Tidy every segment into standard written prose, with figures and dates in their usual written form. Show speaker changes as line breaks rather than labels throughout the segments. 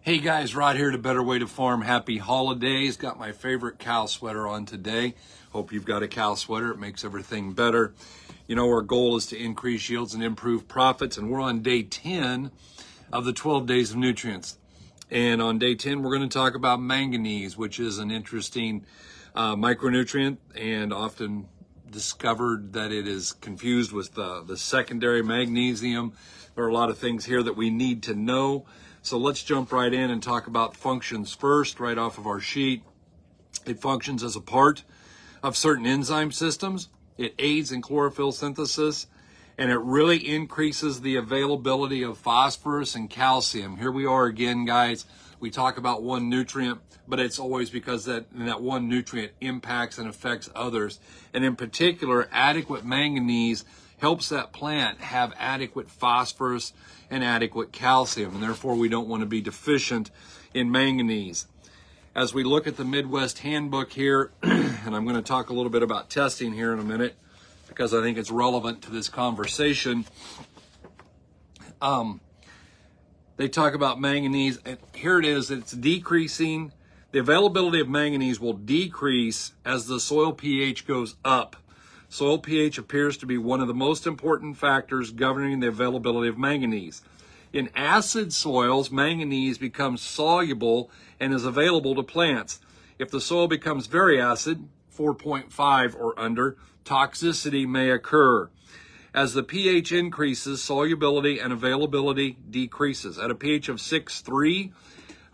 Hey guys, Rod here to Better Way to Farm. Happy holidays. Got my favorite cow sweater on today. Hope you've got a cow sweater. It makes everything better. You know, our goal is to increase yields and improve profits, and we're on day 10 of the 12 days of nutrients. And on day 10, we're going to talk about manganese, which is an interesting micronutrient and often discovered that it is confused with the secondary magnesium. There are a lot of things here that we need to know. So let's jump right in and talk about functions first, right off of our sheet. It functions as a part of certain enzyme systems. It aids in chlorophyll synthesis, and it really increases the availability of phosphorus and calcium. Here we are again, guys. We talk about one nutrient, but it's always because that one nutrient impacts and affects others. And in particular, adequate manganese helps that plant have adequate phosphorus and adequate calcium, and therefore we don't want to be deficient in manganese. As we look at the Midwest Handbook here, and I'm going to talk a little bit about testing here in a minute because I think it's relevant to this conversation. They talk about manganese, and here it is. It's decreasing. The availability of manganese will decrease as the soil pH goes up. Soil pH appears to be one of the most important factors governing the availability of manganese. In acid soils, manganese becomes soluble and is available to plants. If the soil becomes very acid, 4.5 or under, toxicity may occur. As the pH increases, solubility and availability decreases. At a pH of 6.3,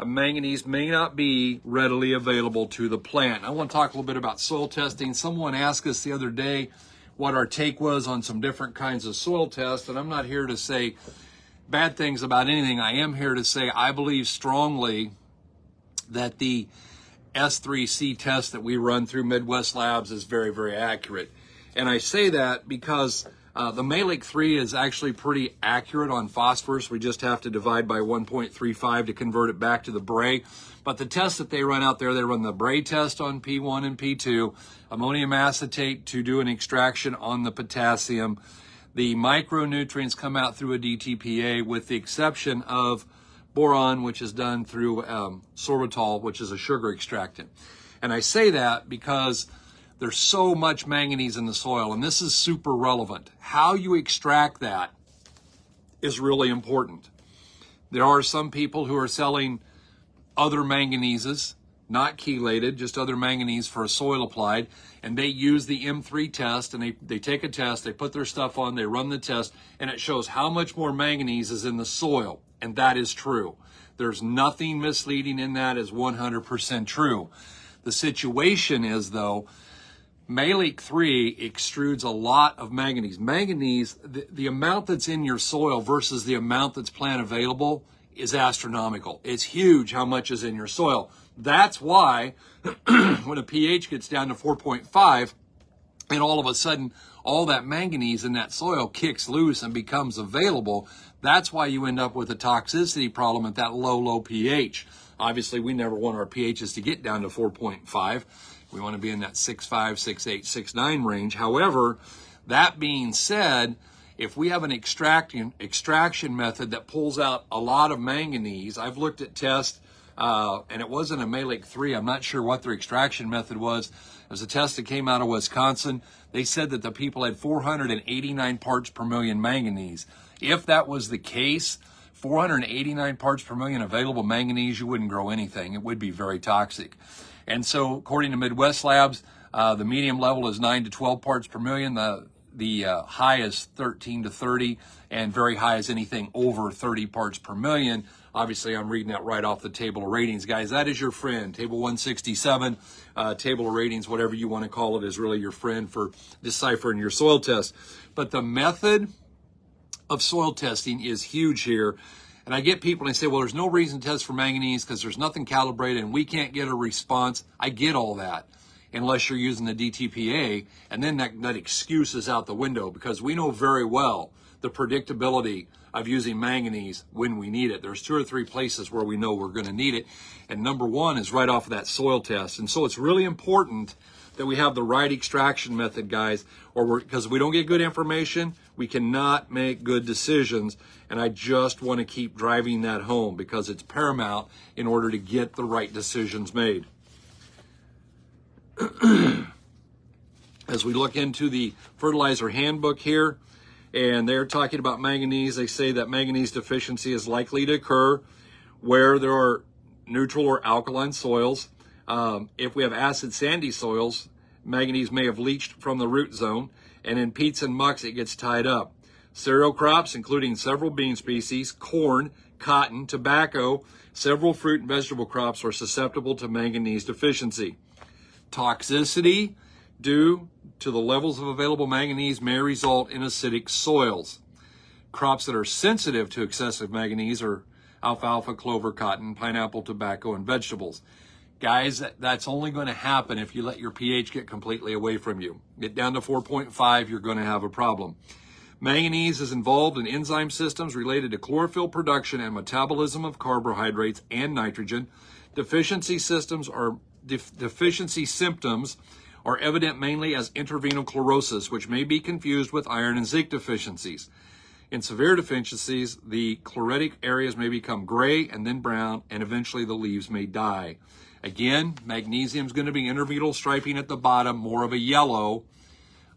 manganese may not be readily available to the plant. I want to talk a little bit about soil testing. Someone asked us the other day what our take was on some different kinds of soil tests, and I'm not here to say bad things about anything. I am here to say I believe strongly that the S3C test that we run through Midwest Labs is very, very accurate. And I say that because the Malic 3 is actually pretty accurate on phosphorus. We just have to divide by 1.35 to convert it back to the Bray. But the test that they run out there, they run the Bray test on P1 and P2, ammonium acetate to do an extraction on the potassium. The micronutrients come out through a DTPA with the exception of boron, which is done through sorbitol, which is a sugar extractant. And I say that because there's so much manganese in the soil, and this is super relevant. How you extract that is really important. There are some people who are selling other manganeses, not chelated, just other manganese for a soil applied, and they use the M3 test, and they take a test, they put their stuff on, they run the test, and it shows how much more manganese is in the soil, and that is true. There's nothing misleading in that, is 100% true. The situation is, though, Malic 3 extrudes a lot of manganese. Manganese, the amount that's in your soil versus the amount that's plant available is astronomical. It's huge how much is in your soil. That's why when a pH gets down to 4.5 and all of a sudden all that manganese in that soil kicks loose and becomes available, that's why you end up with a toxicity problem at that low pH. Obviously, we never want our pHs to get down to 4.5. We want to be in that 6.5, 6.8, 6.9 range. However, that being said, if we have an extraction method that pulls out a lot of manganese, I've looked at tests, and it wasn't a Malic 3. I'm not sure what their extraction method was. It was a test that came out of Wisconsin. They said that the people had 489 parts per million manganese. If that was the case, 489 parts per million available manganese, you wouldn't grow anything. It would be very toxic. And so, according to Midwest Labs, the medium level is 9 to 12 parts per million. The high is 13 to 30, and very high is anything over 30 parts per million. Obviously, I'm reading that right off the table of ratings. Guys, that is your friend. Table 167, table of ratings, whatever you want to call it, is really your friend for deciphering your soil test. But the method of soil testing is huge here. And I get people and they say, well, there's no reason to test for manganese because there's nothing calibrated and we can't get a response. I get all that unless you're using the DTPA. And then that excuse is out the window because we know very well the predictability of using manganese when we need it. There's 2 or 3 places where we know we're going to need it. And number one is right off of that soil test. And so it's really important that we have the right extraction method, guys, or because we don't get good information, we cannot make good decisions. And I just want to keep driving that home because it's paramount in order to get the right decisions made. As we look into the fertilizer handbook here, and they're talking about manganese, they say that manganese deficiency is likely to occur where there are neutral or alkaline soils. If we have acid sandy soils, manganese may have leached from the root zone, and in peats and mucks it gets tied up. Cereal crops, including several bean species, corn, cotton, tobacco, several fruit and vegetable crops are susceptible to manganese deficiency. Toxicity due to the levels of available manganese may result in acidic soils. Crops that are sensitive to excessive manganese are alfalfa, clover, cotton, pineapple, tobacco, and vegetables. Guys, that's only going to happen if you let your pH get completely away from you. Get down to 4.5, you're going to have a problem. Manganese is involved in enzyme systems related to chlorophyll production and metabolism of carbohydrates and nitrogen. Deficiency symptoms are evident mainly as intervenal chlorosis, which may be confused with iron and zinc deficiencies. In severe deficiencies, the chloritic areas may become gray and then brown, and eventually the leaves may die. Again, magnesium is going to be intervenal striping at the bottom, more of a yellow.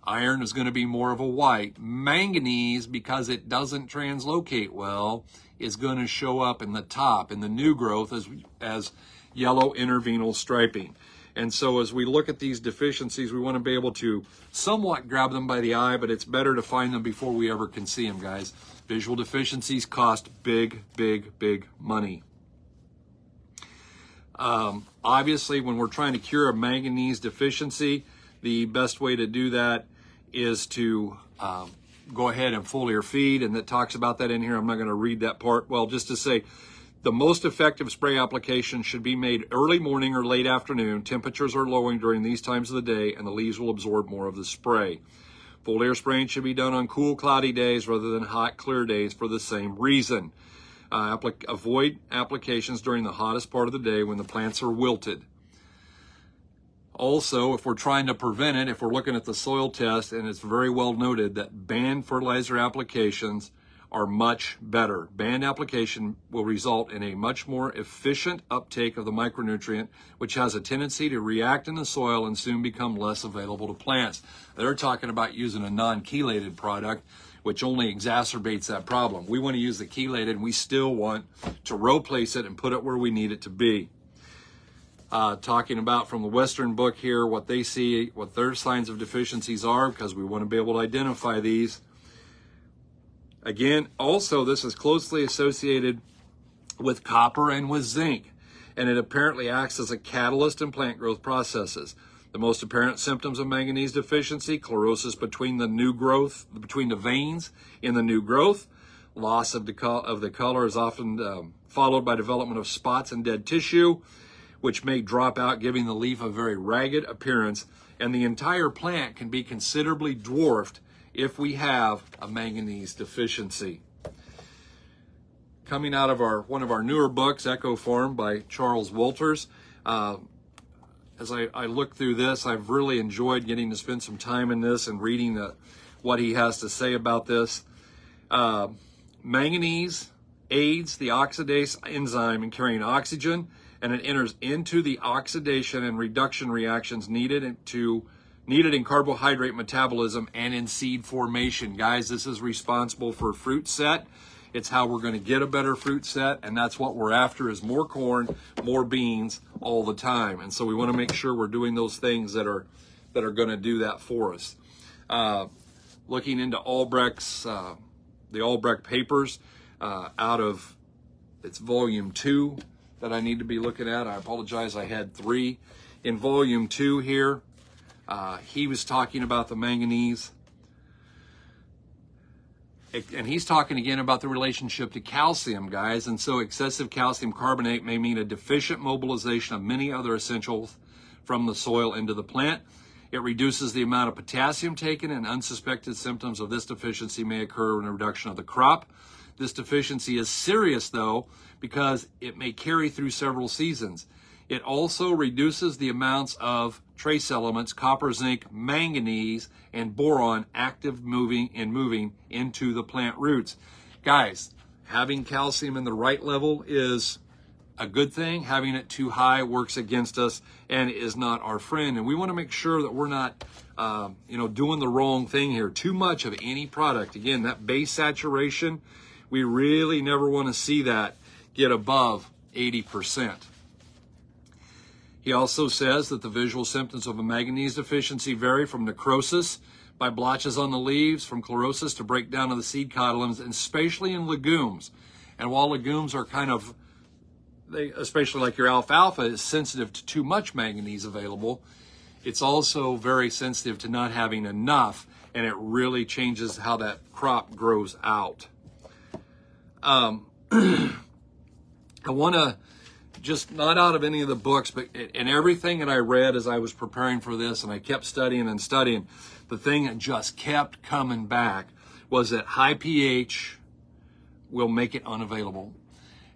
Iron is going to be more of a white. Manganese, because it doesn't translocate well, is going to show up in the top, in the new growth, as yellow intervenal striping. And so as we look at these deficiencies, we want to be able to somewhat grab them by the eye, but it's better to find them before we ever can see them, guys. Visual deficiencies cost big, big, big money. Obviously, when we're trying to cure a manganese deficiency, the best way to do that is to go ahead and foliar feed, and that talks about that in here. I'm not going to read that part. Well, just to say, the most effective spray application should be made early morning or late afternoon. Temperatures are lowering during these times of the day, and the leaves will absorb more of the spray. Foliar spraying should be done on cool, cloudy days rather than hot, clear days for the same reason. Avoid applications during the hottest part of the day when the plants are wilted. Also, if we're trying to prevent it, if we're looking at the soil test, and it's very well noted that banned fertilizer applications are much better. Banned application will result in a much more efficient uptake of the micronutrient, which has a tendency to react in the soil and soon become less available to plants. They're talking about using a non-chelated product, which only exacerbates that problem. We want to use the chelated, and we still want to row place it and put it where we need it to be. Talking about from the Western book here, what they see, what their signs of deficiencies are, because we want to be able to identify these. Again, also, this is closely associated with copper and with zinc, and it apparently acts as a catalyst in plant growth processes. The most apparent symptoms of manganese deficiency: chlorosis between the veins in the new growth. Loss of the color is often followed by development of spots and dead tissue, which may drop out, giving the leaf a very ragged appearance, and the entire plant can be considerably dwarfed if we have a manganese deficiency. Coming out of one of our newer books, Eco Farm by Charles Walters. As I look through this, I've really enjoyed getting to spend some time in this and reading what he has to say about this. Manganese aids the oxidase enzyme in carrying oxygen, and it enters into the oxidation and reduction reactions needed in carbohydrate metabolism and in seed formation. Guys, this is responsible for fruit set. It's how we're going to get a better fruit set, and that's what we're after, is more corn, more beans all the time. And so we want to make sure we're doing those things that are going to do that for us. Looking into Albrecht's, the Albrecht papers out of, it's volume 2 that I need to be looking at. I apologize, I had 3. In volume 2 here, he was talking about the manganese. And he's talking again about the relationship to calcium, guys. And so excessive calcium carbonate may mean a deficient mobilization of many other essentials from the soil into the plant. It reduces the amount of potassium taken, and unsuspected symptoms of this deficiency may occur in a reduction of the crop. This deficiency is serious, though, because it may carry through several seasons. It also reduces the amounts of trace elements, copper, zinc, manganese, and boron active moving into the plant roots. Guys, having calcium in the right level is a good thing. Having it too high works against us and is not our friend. And we want to make sure that we're not, doing the wrong thing here. Too much of any product. Again, that base saturation, we really never want to see that get above 80%. He also says that the visual symptoms of a manganese deficiency vary from necrosis by blotches on the leaves, from chlorosis to breakdown of the seed cotyledons, and especially in legumes. And while legumes are especially like your alfalfa, is sensitive to too much manganese available, it's also very sensitive to not having enough, and it really changes how that crop grows out. I want to just, not out of any of the books, but in everything that I read as I was preparing for this, and I kept studying and studying, the thing that just kept coming back was that high pH will make it unavailable.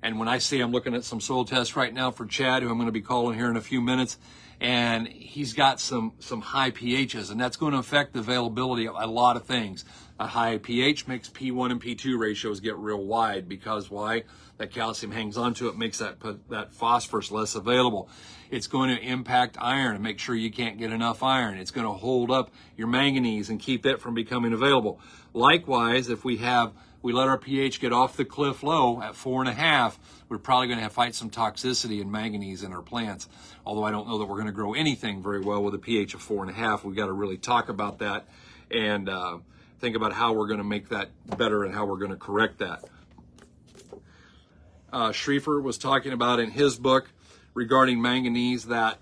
And when I say, I'm looking at some soil tests right now for Chad, who I'm going to be calling here in a few minutes, and he's got some high pHs, and that's going to affect the availability of a lot of things. A high pH makes P1 and P2 ratios get real wide, because why? That calcium hangs onto it, makes that phosphorus less available. It's going to impact iron and make sure you can't get enough iron. It's going to hold up your manganese and keep it from becoming available. Likewise, if we let our pH get off the cliff low at 4.5, we're probably going to fight some toxicity in manganese in our plants. Although I don't know that we're going to grow anything very well with a pH of 4.5. We've got to really talk about that and think about how we're going to make that better and how we're going to correct that. Schriefer was talking about in his book regarding manganese that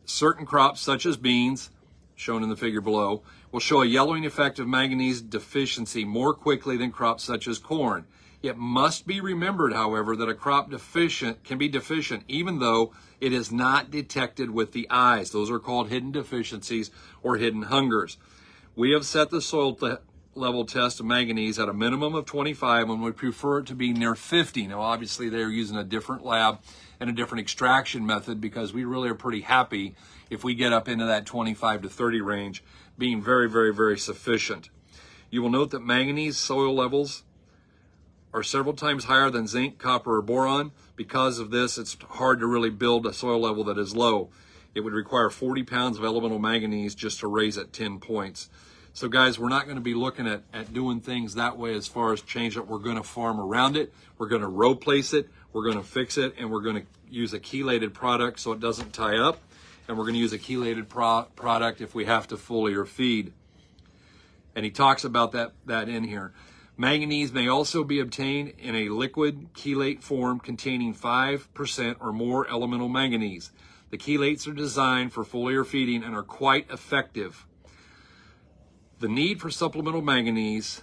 certain crops such as beans, shown in the figure below, will show a yellowing effect of manganese deficiency more quickly than crops such as corn. It must be remembered, however, that a crop can be deficient even though it is not detected with the eyes. Those are called hidden deficiencies or hidden hungers. We have set the soil level test of manganese at a minimum of 25 and would prefer it to be near 50. Now, obviously, they're using a different lab and a different extraction method, because we really are pretty happy if we get up into that 25 to 30 range, being very, very, very sufficient. You will note that manganese soil levels are several times higher than zinc, copper, or boron. Because of this, it's hard to really build a soil level that is low. It would require 40 pounds of elemental manganese just to raise it 10 points. So guys, we're not going to be looking at doing things that way as far as change it. We're going to farm around it. We're going to row place it. We're going to fix it, and we're going to use a chelated product so it doesn't tie up. And we're going to use a chelated product if we have to foliar feed. And he talks about that in here. Manganese may also be obtained in a liquid chelate form containing 5% or more elemental manganese. The chelates are designed for foliar feeding and are quite effective. The need for supplemental manganese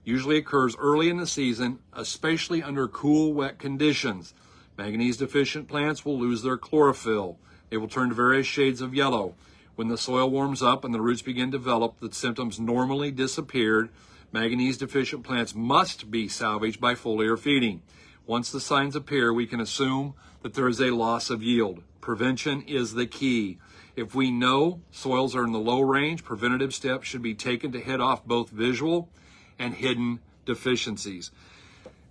usually occurs early in the season, especially under cool, wet conditions. Manganese deficient plants will lose their chlorophyll. They will turn to various shades of yellow. When the soil warms up and the roots begin to develop, the symptoms normally disappeared. Manganese deficient plants must be salvaged by foliar feeding. Once the signs appear, we can assume that there is a loss of yield. Prevention is the key. If we know soils are in the low range, preventative steps should be taken to head off both visual and hidden deficiencies.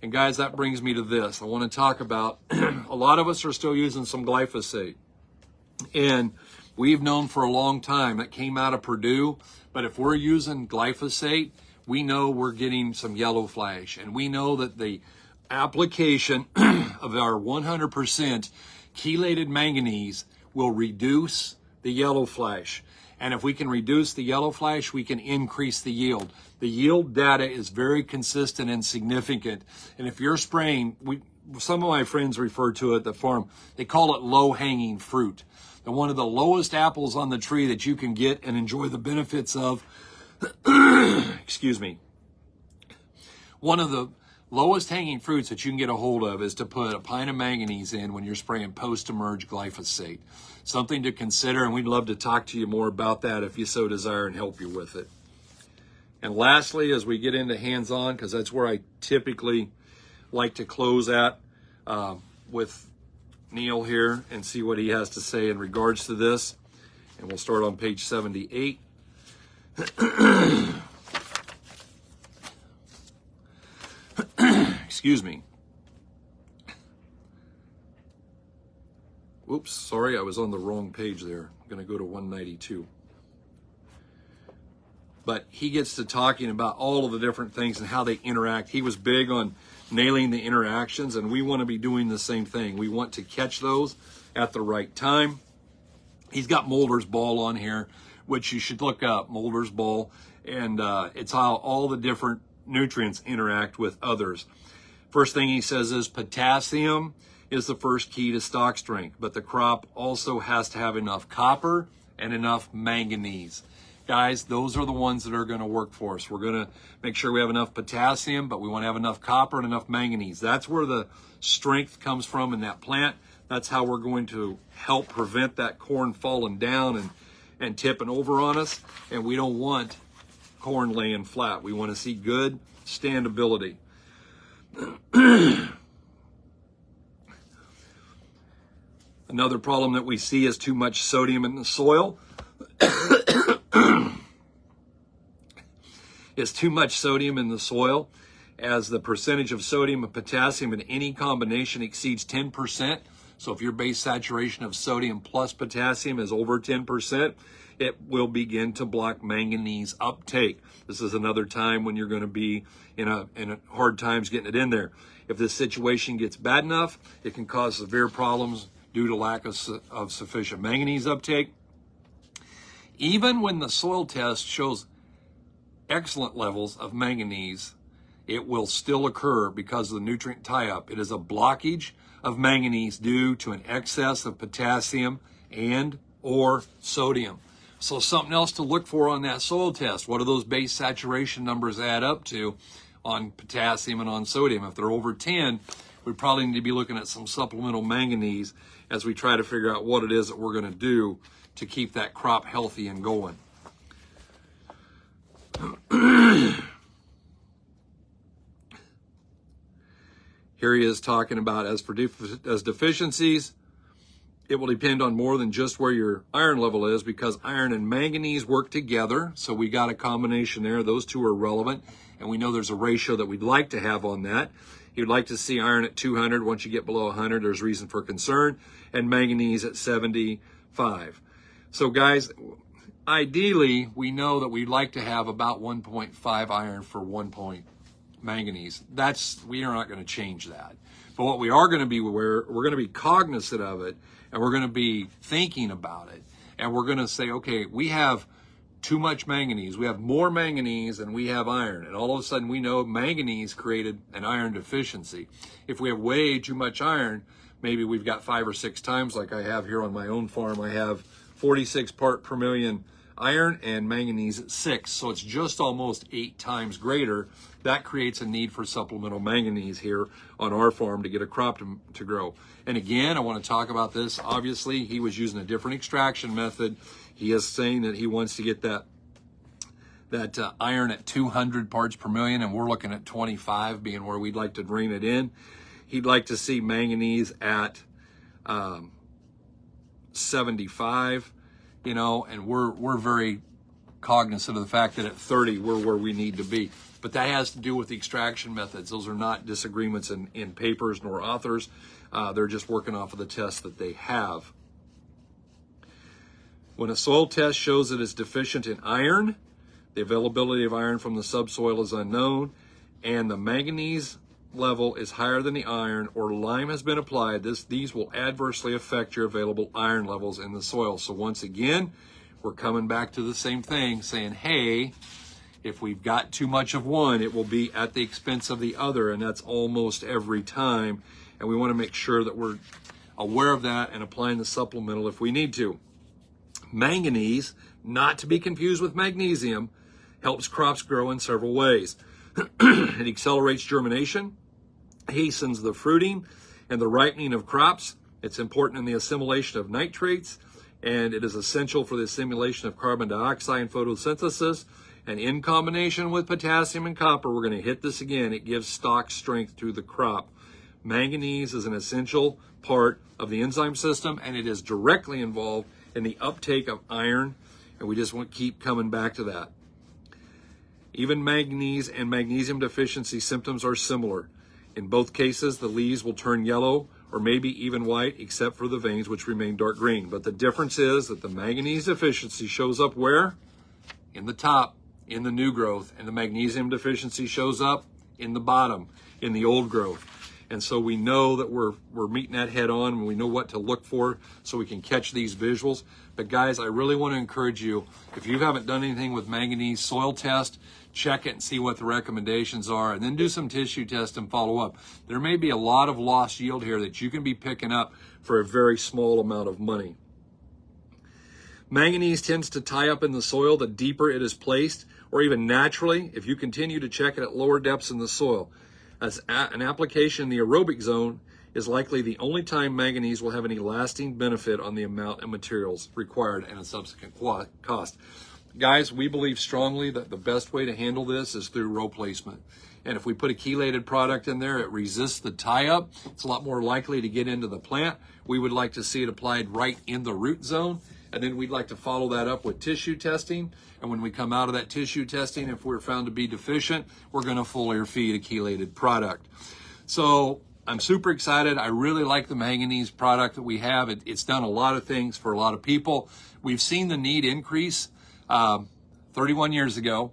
And guys, that brings me to this. I want to talk about, a lot of us are still using some glyphosate. And we've known for a long time, that came out of Purdue, but if we're using glyphosate, we know we're getting some yellow flash. And we know that the application of our 100% chelated manganese will reduce the yellow flash. And if we can reduce the yellow flash, we can increase the yield. The yield data is very consistent and significant. And if you're spraying, some of my friends refer to it at the farm, they call it low-hanging fruit. And one of the lowest apples on the tree that you can get and enjoy the benefits of, excuse me, one of the lowest hanging fruits that you can get a hold of is to put a pint of manganese in when you're spraying post-emerge glyphosate. Something to consider, and we'd love to talk to you more about that if you so desire and help you with it. And lastly, as we get into hands-on, because that's where I typically like to close at with Neil here and see what he has to say in regards to this. And we'll start on page 78. Excuse me. Oops, sorry, I was on the wrong page there. I'm going to go to 192. But he gets to talking about all of the different things and how they interact. He was big on nailing the interactions, and we want to be doing the same thing. We want to catch those at the right time. He's got Mulder's ball on here, which you should look up, Mulder's ball, and it's how all the different nutrients interact with others. First thing he says is potassium is the first key to stalk strength, but the crop also has to have enough copper and enough manganese. Guys, those are the ones that are going to work for us. We're going to make sure we have enough potassium, but we want to have enough copper and enough manganese. That's where the strength comes from in that plant. That's how we're going to help prevent that corn falling down and tipping over on us. And we don't want corn laying flat. We want to see good standability. Another problem that we see is too much sodium in the soil. Is too much sodium in the soil, as the percentage of sodium and potassium in any combination exceeds 10%. So if your base saturation of sodium plus potassium is over 10%, it will begin to block manganese uptake. This is another time when you're going to be in a hard times getting it in there. If this situation gets bad enough, it can cause severe problems due to lack of sufficient manganese uptake. Even when the soil test shows excellent levels of manganese, it will still occur because of the nutrient tie-up. It is a blockage of manganese due to an excess of potassium and or sodium. So something else to look for on that soil test. What do those base saturation numbers add up to on potassium and on sodium? If they're over 10, we probably need to be looking at some supplemental manganese as we try to figure out what it is that we're going to do to keep that crop healthy and going. Here he is talking about as deficiencies, it will depend on more than just where your iron level is, because iron and manganese work together. So we got a combination there. Those two are relevant, and we know there's a ratio that we'd like to have on that. You'd like to see iron at 200. Once you get below 100, there's reason for concern, and manganese at 75. So guys, ideally, we know that we'd like to have about 1.5 iron for 1 point manganese. We are not going to change that. But what we are going to be we're going to be cognizant of it, and we're going to be thinking about it. And we're going to say, okay, we have too much manganese. We have more manganese than we have iron. And all of a sudden we know manganese created an iron deficiency. If we have way too much iron, maybe we've got 5 or 6 times, like I have here on my own farm. I have 46 part per million iron and manganese at 6. So it's just almost 8 times greater. That creates a need for supplemental manganese here on our farm to get a crop to grow. And again, I want to talk about this. Obviously, he was using a different extraction method. He is saying that he wants to get that iron at 200 parts per million, and we're looking at 25 being where we'd like to drain it in. He'd like to see manganese at 75, and we're very cognizant of the fact that at 30 we're where we need to be. But that has to do with the extraction methods. Those are not disagreements in papers nor authors. They're just working off of the tests that they have. When a soil test shows it is deficient in iron, the availability of iron from the subsoil is unknown, and the manganese level is higher than the iron, or lime has been applied, these will adversely affect your available iron levels in the soil. So once again, we're coming back to the same thing, saying, hey, if we've got too much of one, it will be at the expense of the other, and that's almost every time. And we want to make sure that we're aware of that and applying the supplemental if we need to. Manganese, not to be confused with magnesium, helps crops grow in several ways. It accelerates germination, hastens the fruiting and the ripening of crops. It's important in the assimilation of nitrates, and it is essential for the assimilation of carbon dioxide and photosynthesis. And in combination with potassium and copper, we're going to hit this again, it gives stalk strength to the crop. Manganese is an essential part of the enzyme system, and it is directly involved in the uptake of iron, and we just want to keep coming back to that. Even manganese and magnesium deficiency symptoms are similar. In both cases, the leaves will turn yellow or maybe even white, except for the veins, which remain dark green. But the difference is that the manganese deficiency shows up where? In the top, in the new growth, and the magnesium deficiency shows up in the bottom, in the old growth. And so we know that we're meeting that head on, and we know what to look for so we can catch these visuals. But guys, I really want to encourage you, if you haven't done anything with manganese, soil test, check it and see what the recommendations are, and then do some tissue test and follow up. There may be a lot of lost yield here that you can be picking up for a very small amount of money. Manganese tends to tie up in the soil the deeper it is placed, or even naturally if you continue to check it at lower depths in the soil. As an application in the aerobic zone is likely the only time manganese will have any lasting benefit on the amount of materials required and a subsequent cost. Guys, we believe strongly that the best way to handle this is through row placement. And if we put a chelated product in there, it resists the tie-up. It's a lot more likely to get into the plant. We would like to see it applied right in the root zone. And then we'd like to follow that up with tissue testing. And when we come out of that tissue testing, if we're found to be deficient, we're going to foliar feed a chelated product. So I'm super excited. I really like the manganese product that we have. It's done a lot of things for a lot of people. We've seen the need increase. 31 years ago,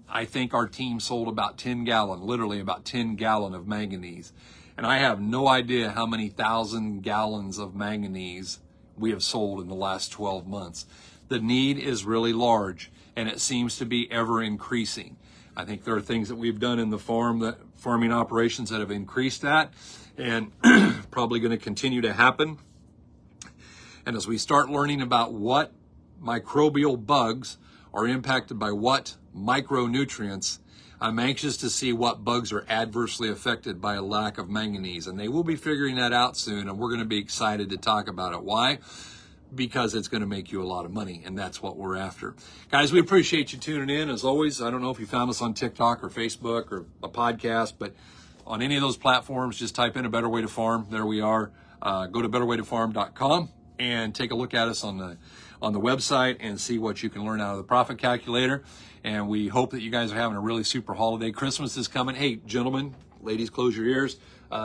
I think our team sold about 10 gallon, literally about 10 gallon of manganese. And I have no idea how many thousand gallons of manganese we have sold in the last 12 months. The need is really large, and it seems to be ever increasing. I think there are things that we've done in the farming operations that have increased that, and probably going to continue to happen. And as we start learning about what microbial bugs are impacted by what micronutrients, I'm anxious to see what bugs are adversely affected by a lack of manganese. And they will be figuring that out soon, and we're going to be excited to talk about it. Why? Because it's going to make you a lot of money, and that's what we're after. Guys, we appreciate you tuning in. As always, I don't know if you found us on TikTok or Facebook or a podcast, but on any of those platforms, just type in A Better Way to Farm. There we are. Go to betterwaytofarm.com and take a look at us on the website and see what you can learn out of the profit calculator. And we hope that you guys are having a really super holiday. Christmas is coming. Hey, gentlemen, ladies, close your ears.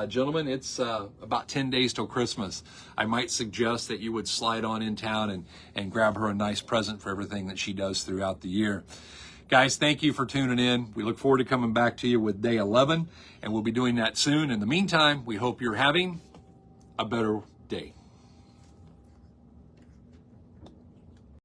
Gentlemen, it's about 10 days till Christmas. I might suggest that you would slide on in town and grab her a nice present for everything that she does throughout the year. Guys, thank you for tuning in. We look forward to coming back to you with day 11, and we'll be doing that soon. In the meantime, we hope you're having a better day.